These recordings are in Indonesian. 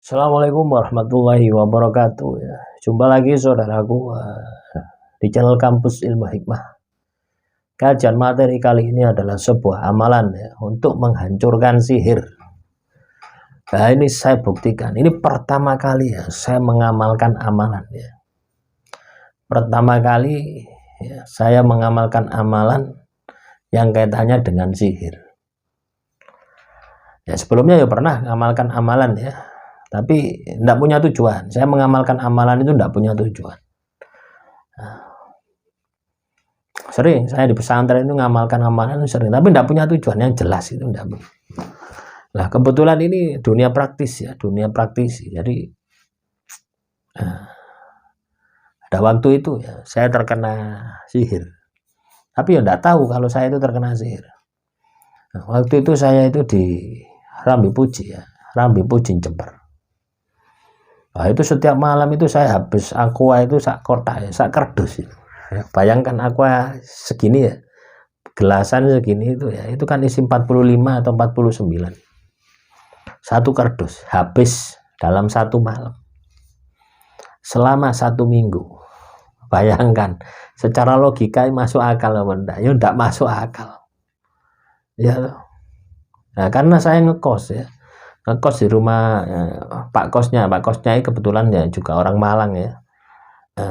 Assalamualaikum warahmatullahi wabarakatuh. Ya, jumpa lagi saudaraku di channel Kampus Ilmu Hikmah. Kajian materi kali ini adalah sebuah amalan ya, untuk menghancurkan sihir. Nah, ini saya buktikan. Ini pertama kali ya saya mengamalkan amalan ya. Pertama kali ya, saya mengamalkan amalan yang kaitannya dengan sihir. Ya, sebelumnya ya pernah mengamalkan amalan ya, tapi tidak punya tujuan. Saya mengamalkan amalan itu tidak punya tujuan. Sering saya di pesantren itu ngamalkan amalan sering, tapi tidak punya tujuan yang jelas itu tidak. Nah, kebetulan ini dunia praktis ya, dunia praktisi. Jadi ada waktu itu ya saya terkena sihir, tapi ya tidak tahu kalau saya itu terkena sihir. Nah, waktu itu saya itu di Rambi Puji ya, Rambi Puji Jember. Nah, itu setiap malam itu saya habis aqua itu sak kotak ya, sak kardus itu. Bayangkan aqua segini ya, gelasan segini itu ya, itu kan isi 45 atau 49. Satu kardus habis dalam satu malam. Selama 1 minggu. Bayangkan, secara logika masuk akal apa enggak? Ya enggak masuk akal. Ya. Nah, karena saya ngekos ya. Ngekos di rumah Pak kosnya kebetulan ya juga orang Malang ya.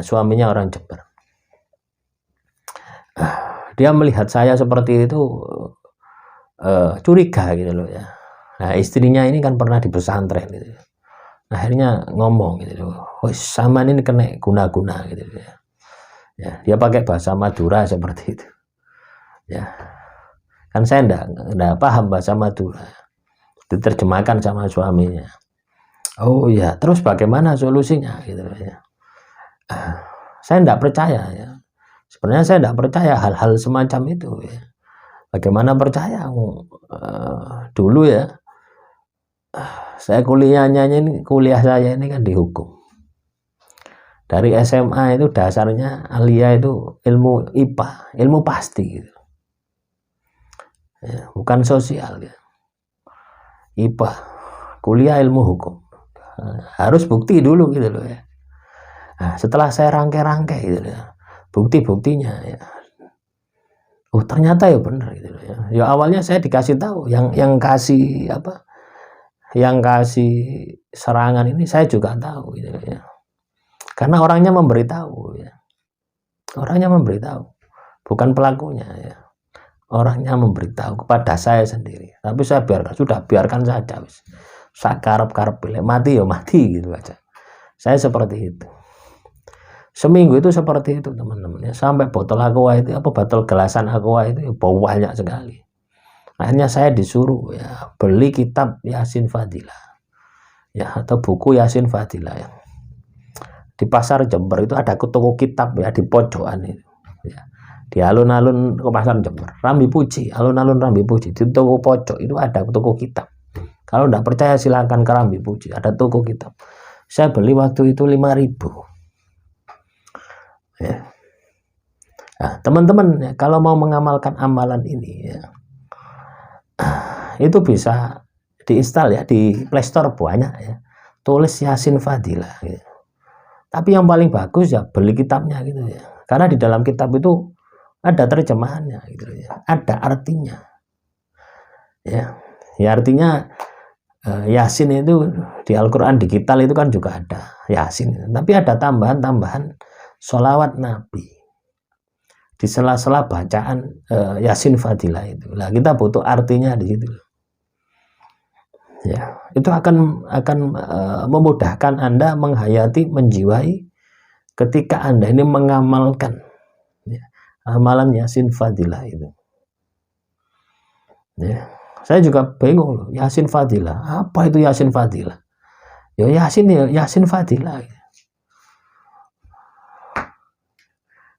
Suaminya orang Jember. Dia melihat saya seperti itu curiga gitu loh ya. Nah, istrinya ini kan pernah di pesantren gitu. Akhirnya ngomong gitu loh. Wis sama ini kena guna-guna gitu ya. Ya, dia pakai bahasa Madura seperti itu. Ya. Kan saya enggak paham bahasa Madura. Diterjemahkan sama suaminya. Oh ya, terus bagaimana solusinya gitu ya. Saya enggak percaya ya. Sebenarnya saya enggak percaya hal-hal semacam itu ya. Bagaimana percaya? Dulu ya, saya kuliah saya ini kan di hukum. Dari SMA itu dasarnya alia itu ilmu IPA, ilmu pasti gitu. Ya, bukan sosial ya. IPA, kuliah ilmu hukum. Harus bukti dulu gitu loh ya. Nah, setelah saya rangkai-rangkai gitu ya, bukti-buktinya ya. Oh, ternyata ya benar gitu loh ya. Ya awalnya saya dikasih tahu yang kasih apa? Yang kasih serangan ini saya juga tahu gitu loh ya. Karena orangnya memberitahu ya. Orangnya memberitahu, bukan pelakunya ya. Orangnya memberitahu kepada saya sendiri. Tapi saya biarkan saja wis. Sakarep-karep pilih mati ya mati gitu aja. Saya seperti itu. Seminggu itu seperti itu teman-teman ya. Sampai botol aqua itu botol gelasan aqua itu banyak sekali. Akhirnya saya disuruh ya beli kitab Yasin Fadilah. Ya, atau buku Yasin Fadilah ya. Di pasar Jember itu ada toko kitab ya di pojokan itu. Ya. Di alun-alun ke pasar Jember, Rambi Puji, alun-alun Rambi Puji, di toko pojok itu ada toko kitab. Kalau tidak percaya silakan ke Rambi Puji, ada toko kitab. Saya beli waktu itu 5.000. Ya. Nah, teman-teman ya, kalau mau mengamalkan amalan ini ya, itu bisa diinstal ya di Play Store banyak ya. Tulis Yasin Fadilah. Ya. Tapi yang paling bagus ya beli kitabnya gitu ya. Karena di dalam kitab itu ada terjemahannya gitu ya. Ada artinya. Ya. Ya artinya Yasin itu di Al-Qur'an digital itu kan juga ada Yasin. Tapi ada tambahan-tambahan sholawat Nabi. Di sela-sela bacaan Yasin Fadilah itu. Nah, kita butuh artinya di situ. Ya, itu akan memudahkan Anda menghayati, menjiwai ketika Anda ini mengamalkan ya, amalan Yasin Fadilah itu. Ya, saya juga bingung loh, Yasin Fadilah. Apa itu Yasin Fadilah? Ya Yasin Fadilah.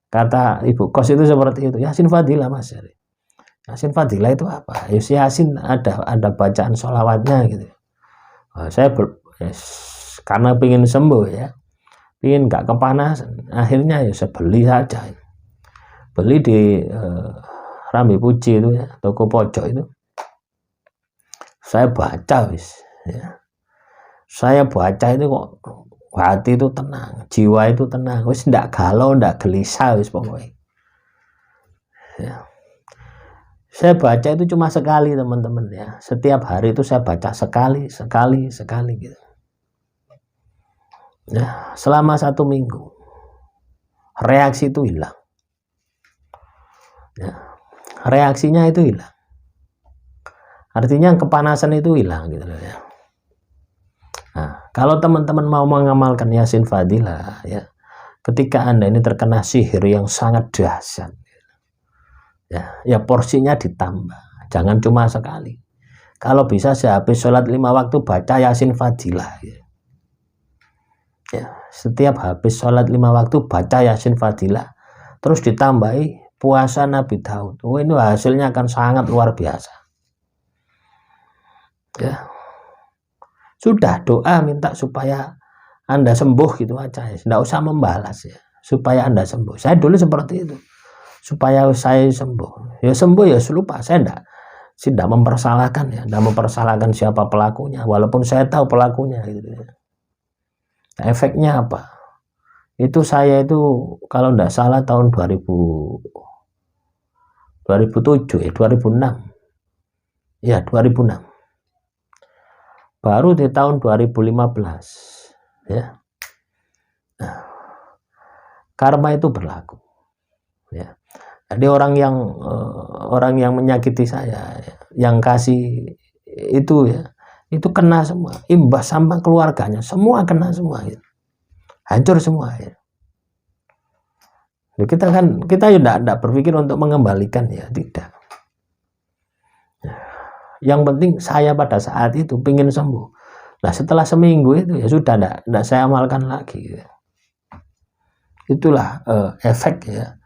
Kata ibu kos itu seperti itu. Yasin Fadilah Mas. Yasin Fadilah itu apa? Yasin ada bacaan sholawatnya gitu. Saya karena pengen sembuh ya, pengen nggak kepanasan, akhirnya ya saya beli saja. Beli di Rambi Puji itu ya, toko pojok itu. Saya baca wis ya. Saya baca itu kok hati itu tenang, jiwa itu tenang, wis ndak galau, ndak gelisah wis pokoknya. Ya. Saya baca itu cuma sekali teman-teman ya. Setiap hari itu saya baca sekali gitu. Ya, selama 1 minggu reaksi itu hilang. Ya, reaksinya itu hilang. Artinya kepanasan itu hilang gitu loh ya. Nah, kalau teman-teman mau mengamalkan Yasin Fadilah ya, ketika Anda ini terkena sihir yang sangat dahsyat ya porsinya ditambah, jangan cuma sekali. Kalau bisa sehabis sholat 5 waktu baca Yasin Fadilah ya, setiap habis sholat 5 waktu baca Yasin Fadilah, terus ditambahi puasa Nabi Daud. Ini hasilnya akan sangat luar biasa ya. Sudah doa minta supaya Anda sembuh gitu aja ya. Tidak usah membalas ya, supaya Anda sembuh. Saya dulu seperti itu, supaya saya sembuh. Ya sembuh ya lupa. Saya tidak mempersalahkan ya, tidak mempersalahkan siapa pelakunya, walaupun saya tahu pelakunya gitu ya. Nah, efeknya apa? Itu saya itu kalau tidak salah tahun 2007 ya, 2006 ya, 2006. Baru di tahun 2015 ya. Nah, karma itu berlaku ya. Jadi orang yang menyakiti saya, yang kasih itu ya, itu kena semua, imbas sampai keluarganya semua kena semua ya. Hancur semua ya. Kita tidak berpikir untuk mengembalikan ya, tidak. Yang penting saya pada saat itu pingin sembuh. Nah setelah seminggu itu ya sudah tidak saya amalkan lagi ya. Itulah efek ya,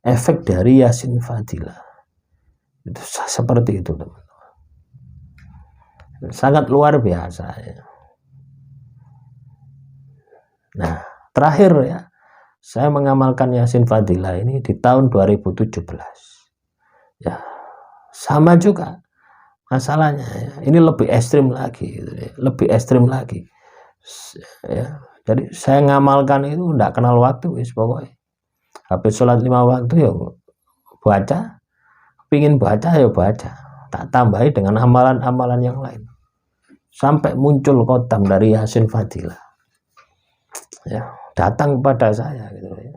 efek dari Yasin Fadilah itu seperti itu teman-teman, sangat luar biasa ya. Nah terakhir ya, saya mengamalkan Yasin Fadilah ini di tahun 2017 ya, sama juga masalahnya ya. Ini lebih ekstrim lagi gitu ya. Lebih ekstrim lagi ya. Jadi saya ngamalkan itu tidak kenal waktu wis pokoknya. Habis sholat 5 waktu ya baca, pingin baca ya baca, tak tambahi dengan amalan-amalan yang lain sampai muncul khotam dari Yasin Fadilah ya, datang kepada saya gitu ya.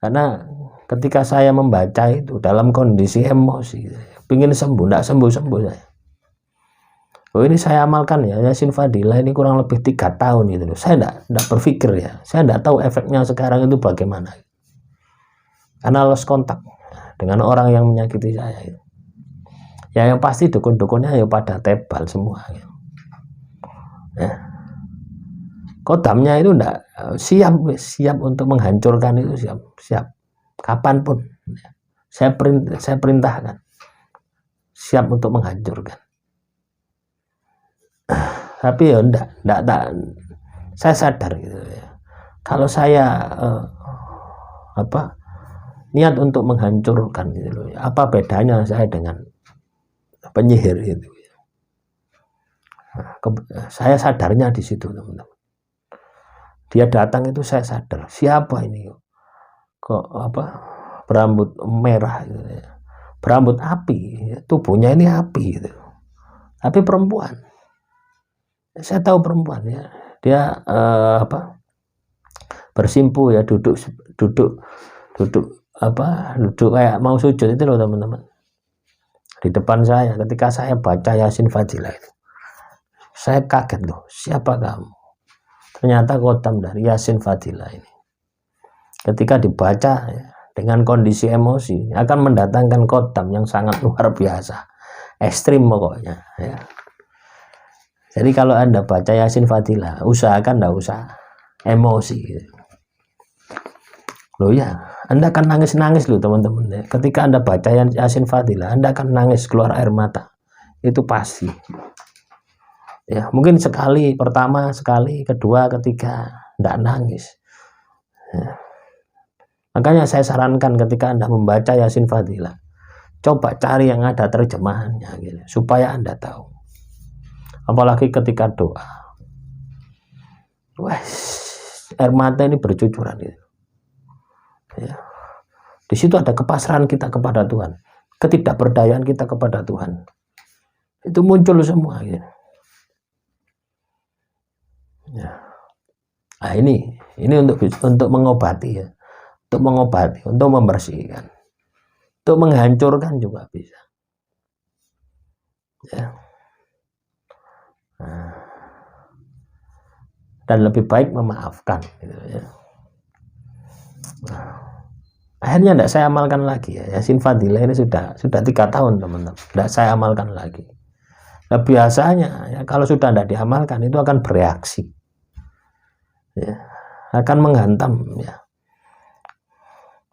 Karena ketika saya membaca itu dalam kondisi emosi, pingin sembuh, tidak sembuh-sembuh saya. Oh ini saya amalkan ya Yasin Fadilah ini kurang lebih 3 tahun gitu loh. Saya tidak berpikir ya, saya tidak tahu efeknya sekarang itu bagaimana. Karena lost kontak dengan orang yang menyakiti saya. Ya yang pasti dukun-dukunnya ya pada tebal semua. Ya. Kodamnya itu tidak siap untuk menghancurkan itu, siap kapanpun saya perintahkan, siap untuk menghancurkan. Tapi ya enggak, saya sadar gitu ya, kalau saya niat untuk menghancurkan gitu loh, apa bedanya saya dengan penyihir itu. Saya sadarnya di situ teman-teman. Dia datang itu saya sadar, siapa ini kok berambut merah gitu ya. Berambut api, tubuhnya ini api gitu. Tapi perempuan. Saya tahu perempuan ya. Dia bersimpu ya, duduk kayak mau sujud itu loh teman-teman. Di depan saya ketika saya baca Yasin Fadilah itu. Saya kaget loh, siapa kamu? Ternyata khotam dari Yasin Fadilah ini. Ketika dibaca ya, dengan kondisi emosi akan mendatangkan khotam yang sangat luar biasa, ekstrim pokoknya ya. Jadi kalau Anda baca Yasin Fadilah, usahakan tidak usah emosi gitu. Loh ya, Anda akan nangis-nangis loh teman-teman ya. Ketika Anda baca Yasin Fadilah, Anda akan nangis keluar air mata, itu pasti ya. Mungkin sekali pertama, sekali kedua, ketiga tidak nangis ya. Makanya saya sarankan ketika Anda membaca Yasin Fadilah, coba cari yang ada terjemahannya gitu, supaya Anda tahu apalagi ketika doa. Wah, air mata ini bercucuran gitu. Ya. Di situ ada kepasrahan kita kepada Tuhan, ketidakberdayaan kita kepada Tuhan. Itu muncul semua gitu. Ya. Nah, ini untuk mengobati ya. Untuk mengobati, untuk membersihkan. Untuk menghancurkan juga bisa. Ya. Nah. Dan lebih baik memaafkan gitu ya. Nah. Akhirnya tidak saya amalkan lagi ya. Yasin Fadilah ini sudah 3 tahun teman-teman. Tidak saya amalkan lagi. Nah, biasanya ya, kalau sudah tidak diamalkan itu akan bereaksi. Ya, akan menghantam ya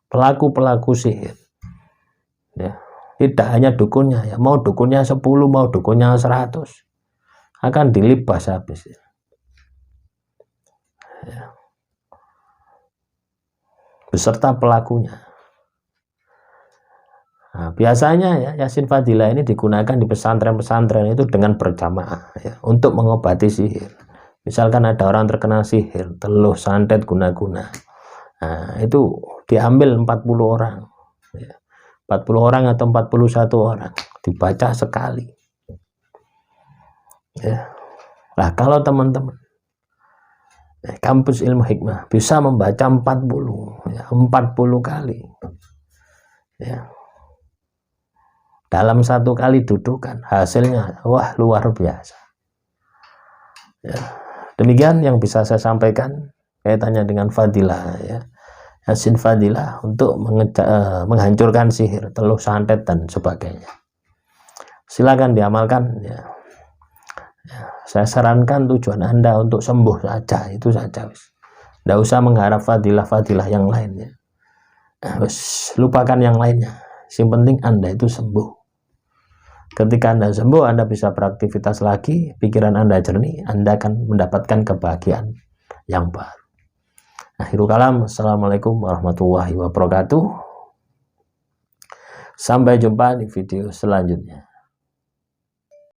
pelaku-pelaku sihir. Ya, tidak hanya dukunnya ya, mau dukunnya 10, mau dukunnya 100 akan dilibas habis. Ya. Beserta pelakunya. Nah, biasanya ya Yasin Fadilah ini digunakan di pesantren-pesantren itu dengan berjamaah ya, untuk mengobati sihir. Misalkan ada orang terkena sihir, teluh, santet, guna-guna. Nah, itu diambil 40 orang. Ya. 40 orang atau 41 orang dibaca sekali. Ya. Nah, kalau teman-teman kampus ilmu hikmah bisa membaca 40 kali. Ya. Dalam 1 kali dudukan hasilnya wah luar biasa. Ya. Demikian yang bisa saya sampaikan kaitannya dengan Fadilah ya. Yasin Fadilah untuk menghancurkan sihir, teluh, santet dan sebagainya. Silakan diamalkan ya. Ya. Saya sarankan tujuan Anda untuk sembuh saja, itu saja. Tidak usah mengharap fadilah-fadilah yang lainnya. Lupakan yang lainnya. Yang penting Anda itu sembuh. Ketika Anda sembuh, Anda bisa beraktivitas lagi, pikiran Anda jernih, Anda akan mendapatkan kebahagiaan yang baru. Akhirul kalam, assalamualaikum warahmatullahi wabarakatuh. Sampai jumpa di video selanjutnya.